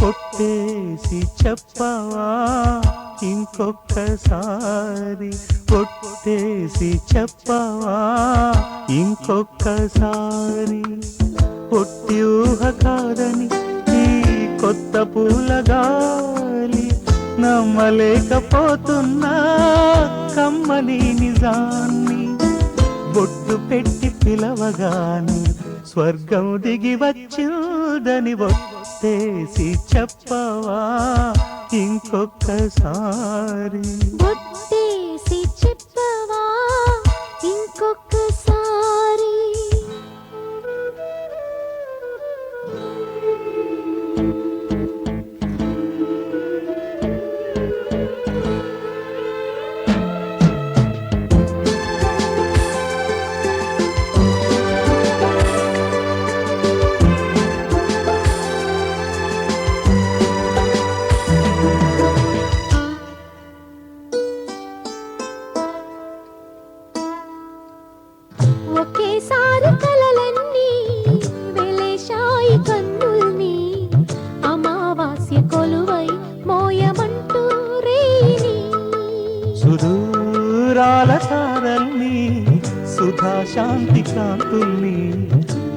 కొట్టేసి చెప్పవా ఇంకొక్కసారి, కొట్టేసి చెప్పవా ఇంకొక్కసారి. పొట్టి ఊహ కాదని ఈ కొత్త పూలగాలి, నమ్మలేకపోతున్నా కమ్మని నిజాన్ని. బొట్టు పెట్టి పిలవగానే స్వర్గం దిగి వచ్చిందని ఒట్టేసి చెప్పవా ఇంకొక్కసారి, ఒట్టేసి చెప్పవా ఇంకొక్కసారి. ఒకేసారి కలలన్నీ వెలేశాయి కన్నుల్ని, అమావాస్య కొలువై మోయమంటూ రేని. సుదూరాల తారల్ని సుధా శాంతి కాంతుల్ని,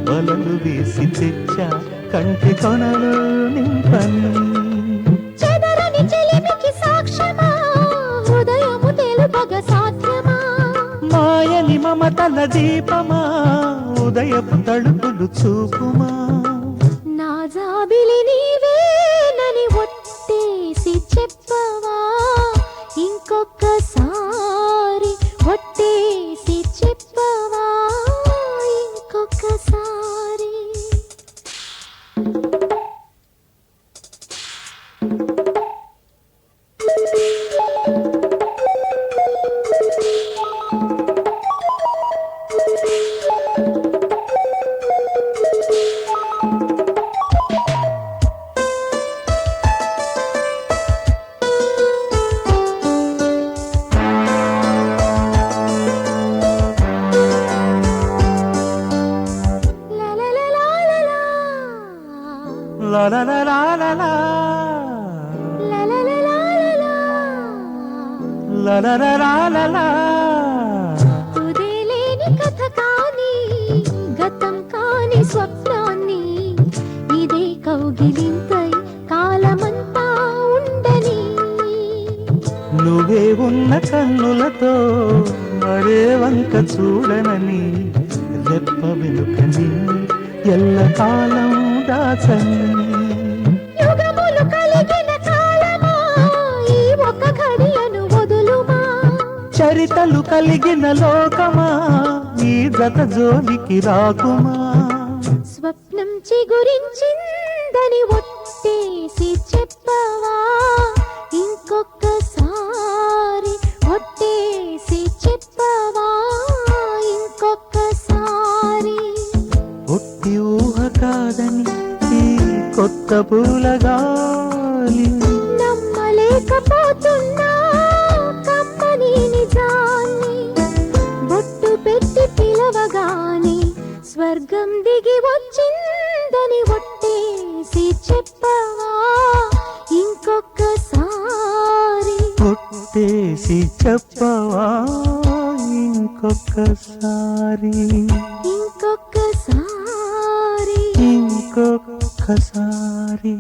వలలు వేసి తెచ్చా కంటి కొనలు నింపని. చెదరని చెలిమికి సాక్ష్యమా హృదయము తెలుపగ సాధ్యమా, మాయని మమతల దీపమా ఉదయపు తలుపులు చూపుమా. నా జాబిలి నీవేనని ఒట్టేసి చెప్పవా ఇంకొక్కసారి, ఒట్టేసి చెప్పవా ఇంకొక్కసారి. La la la la la la, La la la la la la, la la la la la la. ఉదేలేని కథ కాని గతం కాని స్వప్నాన్ని, ఇదే కౌగిలింతై కాలమంతా ఉండని. నువ్వే ఉన్న కన్నులతో మరే వంక చూడనని, రెప్ప వెనుకని ఎల్ల కాలం దాచని. యుగములు కలిగిన కాలమా ఈ ఒక ఘడియను వదులుమా, చరితలు కలిగిన లోకమా ఈ జత జోలికి రాకుమా. స్వప్నం చిగురించిందని ఒట్టేసి చెప్పవా ఇంకొక్కసారి, ఒట్టేసి చెప్పవా ఇంకొక్కసారి. పొట్టి ఊహ కాదని ఈ కొత్త పూలగాలి, నమ్మలేకపోతున్నా కమ్మని నిజాన్ని. బొట్టు పెట్టి పిలవగానే స్వర్గం దిగి వచ్చిందని ఒట్టేసి చెప్పవా ఇంకొక్కసారి, కొట్టేసి చెప్పవా ఇంకొక్కసారి, ఇంకొక్కసారి. ఇంకొక్కసారి.